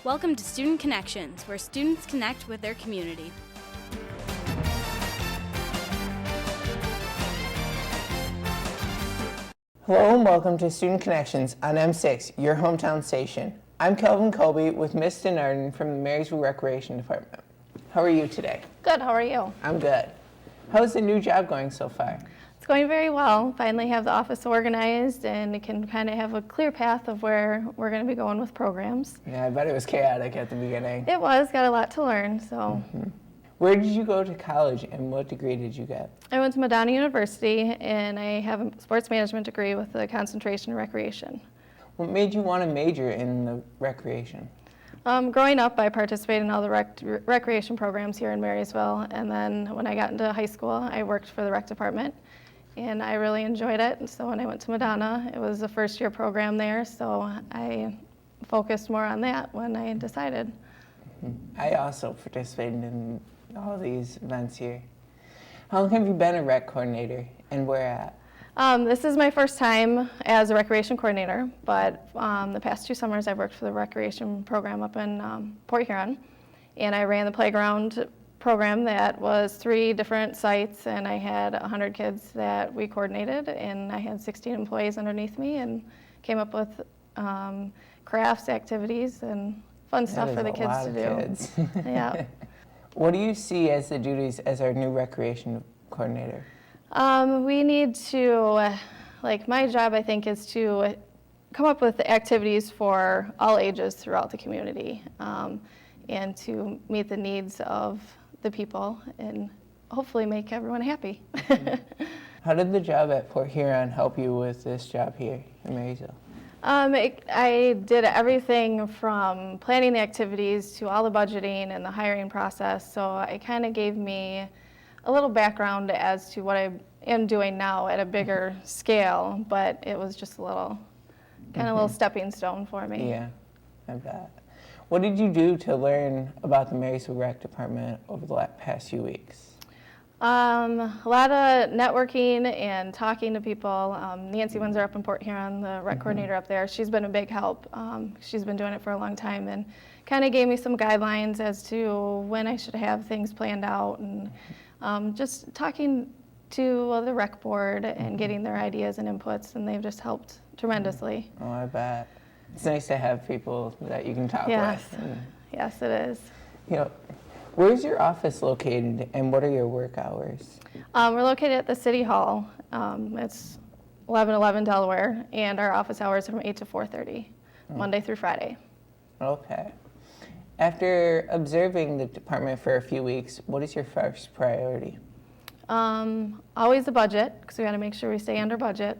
Welcome to Student Connections, where students connect with their community. Hello and welcome to Student Connections on M6, your hometown station. I'm Kelvin Colby with Miss Denarden from the Marysville Recreation Department. How are you today? Good, how are you? I'm good. How's the new job going so far? It's going very well. Finally have the office organized and it can kind of have a clear path of where we're going to be going with programs. Yeah, I bet it was chaotic at the beginning. It was, got a lot to learn, so. Where did you go to college and what degree did you get? I went to Madonna University and I have a sports management degree with a concentration in recreation. What made you want to major in the recreation? Growing up, I participated in all the recreation programs here in Marysville, and then when I got into high school, I worked for the rec department, and I really enjoyed it. And so when I went to Madonna, it was a first-year program there, so I focused more on that when I decided. I also participated in all these events here. How long have you been a rec coordinator, and where at? This is my first time as a recreation coordinator, but the past 2 summers I've worked for the recreation program up in Port Huron, and I ran the playground program that was 3 different sites, and I had 100 kids that we coordinated, and I had 16 employees underneath me, and came up with crafts, activities, and fun stuff for the kids to do. Kids. Yeah. What do you see as the duties as our new recreation coordinator? We need to, my job I think is to come up with activities for all ages throughout the community and to meet the needs of the people and hopefully make everyone happy. How did the job at Port Huron help you with this job here in Marysville? I did everything from planning the activities to all the budgeting and the hiring process, so it kind of gave me a little background as to what I am doing now at a bigger scale, but it was just a little stepping stone for me. Yeah, I bet. What did you do to learn about the Marysville Rec Department over the past few weeks? A lot of networking and talking to people. Nancy Windsor up in Port Huron, the rec coordinator up there, she's been a big help. She's been doing it for a long time and kind of gave me some guidelines as to when I should have things planned out and just talking to the rec board and getting their ideas and inputs, and they've just helped tremendously. Oh, I bet. It's nice to have people that you can talk Yes. with. Yes, it is. Where's your office located and what are your work hours? We're located at the City Hall. It's 1111 Delaware, and our office hours are from 8 to 4:30, Monday through Friday. Okay. After observing the department for a few weeks, what is your first priority? Always the budget, because we got to make sure we stay under budget.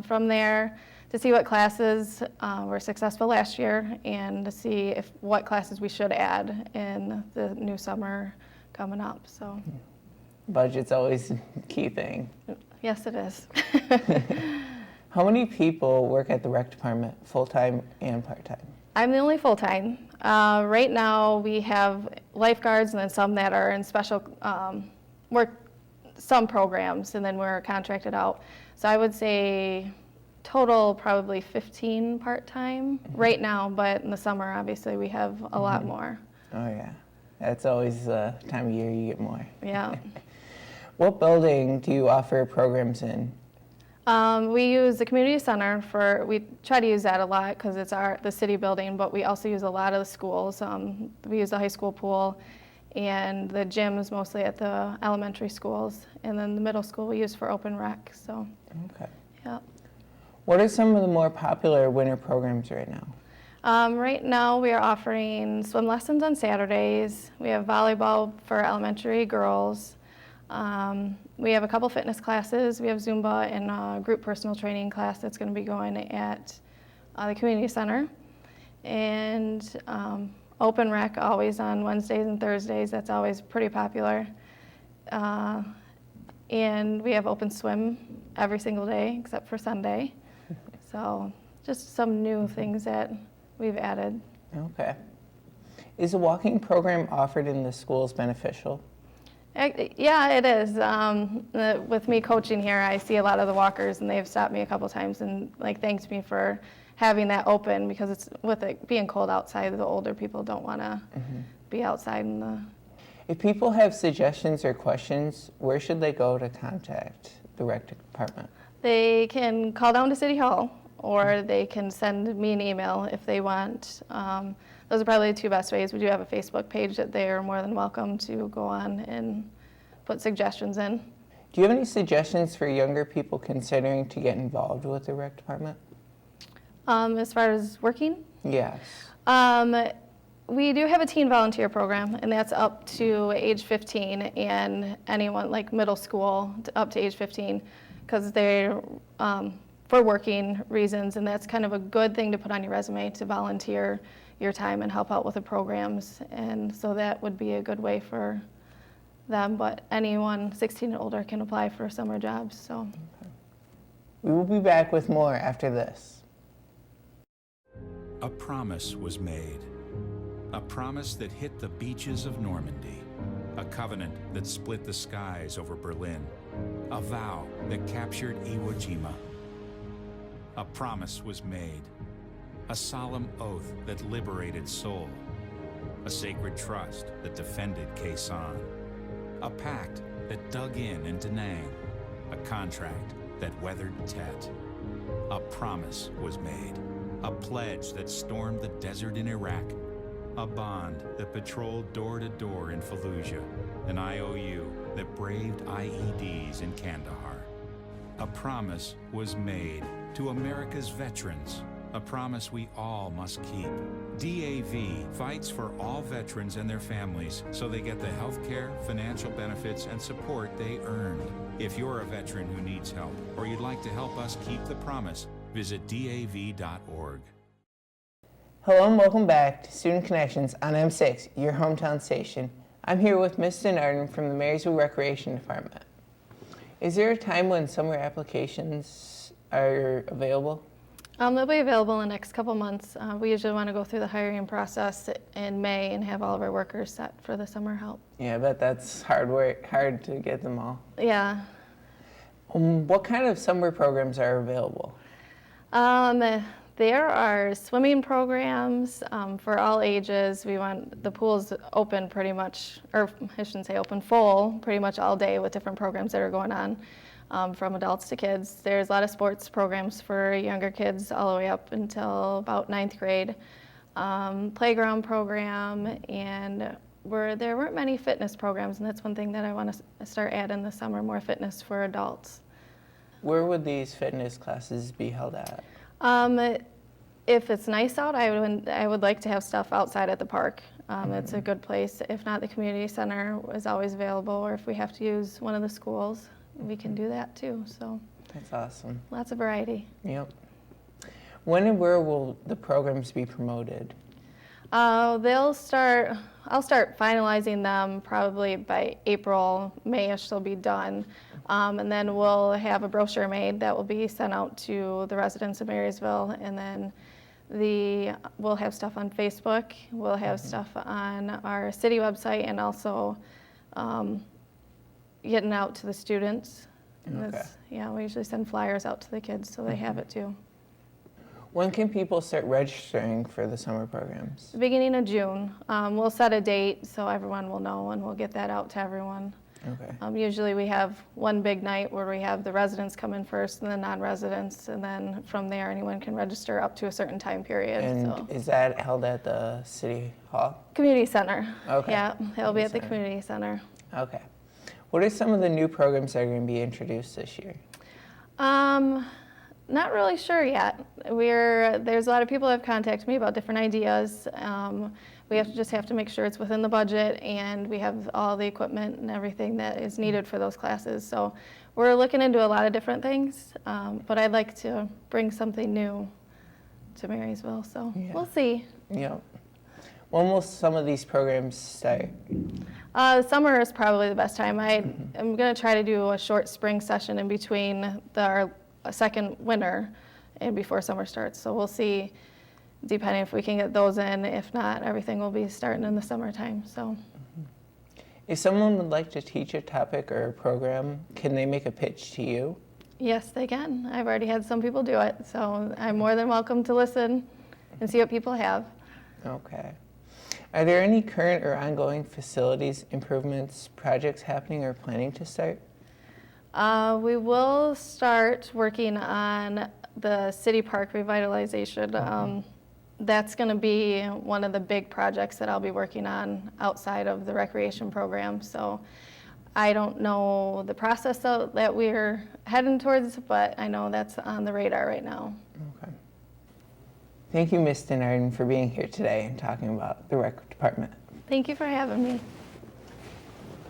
From there, to see what classes were successful last year and to see what classes we should add in the new summer coming up. So, Budget's always a key thing. Yes, it is. How many people work at the rec department, full-time and part-time? I'm the only full-time. Right now we have lifeguards and then some that are in special some programs, and then we're contracted out. So I would say total probably 15 part-time right now, but in the summer obviously we have a lot more. Oh yeah, that's always the time of year you get more. Yeah. What building do you offer programs in? We use the community center we try to use that a lot because it's the city building, but we also use a lot of the schools. We use the high school pool and the gyms mostly at the elementary schools, and then the middle school we use for open rec. So. Okay. Yeah. What are some of the more popular winter programs right now? Right now we are offering swim lessons on Saturdays. We have volleyball for elementary girls. We have a couple fitness classes. We have Zumba and a group personal training class that's going to be going at the community center. And open rec always on Wednesdays and Thursdays. That's always pretty popular. And we have open swim every single day except for Sunday. So just some new things that we've added. Okay. Is the walking program offered in the schools beneficial? Yeah, it is. With me coaching here, I see a lot of the walkers, and they've stopped me a couple times and thanked me for having that open, because it's with it being cold outside, the older people don't want to be outside in the. If people have suggestions or questions, where should they go to contact the rec department? They can call down to City Hall, or they can send me an email if they want. Those are probably the two best ways. We do have a Facebook page that they are more than welcome to go on and put suggestions in. Do you have any suggestions for younger people considering to get involved with the rec department? As far as working? Yes. We do have a teen volunteer program, and that's up to age 15, and anyone like middle school up to age 15, because they're for working reasons, and that's kind of a good thing to put on your resume, to volunteer your time and help out with the programs, and so that would be a good way for them. But anyone 16 and older can apply for summer jobs. So We will be back with more after this. A promise was made. A promise that hit the beaches of Normandy. A covenant that split the skies over Berlin. A vow that captured Iwo Jima. A promise was made. A solemn oath that liberated Seoul. A sacred trust that defended Quezon. A pact that dug in Da Nang. A contract that weathered Tet. A promise was made. A pledge that stormed the desert in Iraq. A bond that patrolled door to door in Fallujah. An IOU that braved IEDs in Kandahar. A promise was made to America's veterans. A promise we all must keep. DAV fights for all veterans and their families so they get the health care, financial benefits, and support they earned. If you're a veteran who needs help, or you'd like to help us keep the promise, visit DAV.org. Hello and welcome back to Student Connections on M6, your hometown station. I'm here with Ms. Denarden from the Marysville Recreation Department. Is there a time when summer applications are available? they'll be available in the next couple months. We usually want to go through the hiring process in May and have all of our workers set for the summer help. Yeah, I bet that's hard work, hard to get them all. Yeah. What kind of summer programs are available? There are swimming programs for all ages. We want the pools open pretty much, or I shouldn't say open, full pretty much all day with different programs that are going on from adults to kids. There's a lot of sports programs for younger kids all the way up until about 9th grade. Playground program, and there weren't many fitness programs, and that's one thing that I want to start adding this summer, more fitness for adults. Where would these fitness classes be held at? If it's nice out, I would like to have stuff outside at the park. It's a good place. If not, the community center is always available, or if we have to use one of the schools, we can do that too. So That's awesome. lots of variety. Yep. When and where will the programs be promoted? I'll start finalizing them probably by April, May-ish they'll be done. And then we'll have a brochure made that will be sent out to the residents of Marysville, and then we'll have stuff on Facebook, we'll have stuff on our city website, and also getting out to the students. And Okay. yeah, we usually send flyers out to the kids so they have it too. When can people start registering for the summer programs? The beginning of June. We'll set a date so everyone will know, and we'll get that out to everyone. Okay. Usually we have one big night where we have the residents come in first and the non-residents, and then from there anyone can register up to a certain time period. And So. is that held at the city hall? Community center. Okay. Yeah, it'll be at the Center. community center. Okay. What are some of the new programs that are going to be introduced this year? Not really sure yet. There's a lot of people that have contacted me about different ideas. We just have to make sure it's within the budget, and we have all the equipment and everything that is needed for those classes. So we're looking into a lot of different things, but I'd like to bring something new to Marysville, so Yeah. we'll see. Yep. When will some of these programs start? Summer is probably the best time. I'm going to try to do a short spring session in between our second winter and before summer starts. So we'll see, depending if we can get those in. If not, everything will be starting in the summertime. So, If someone would like to teach a topic or a program, can they make a pitch to you? Yes, they can. I've already had some people do it, so I'm more than welcome to listen and see what people have. Okay. Are there any current or ongoing facilities improvements, projects happening or planning to start? We will start working on the city park revitalization. That's going to be one of the big projects that I'll be working on outside of the recreation program. So I don't know the process that we're heading towards, but I know that's on the radar right now. Okay. Thank you, Ms. Denarden, for being here today and talking about the rec department. Thank you for having me.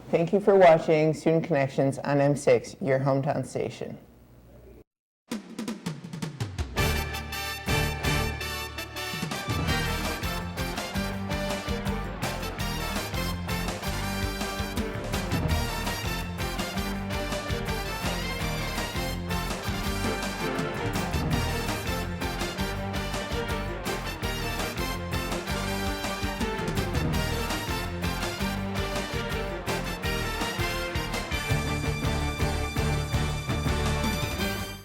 Thank you for watching Student Connections on M6, your hometown station.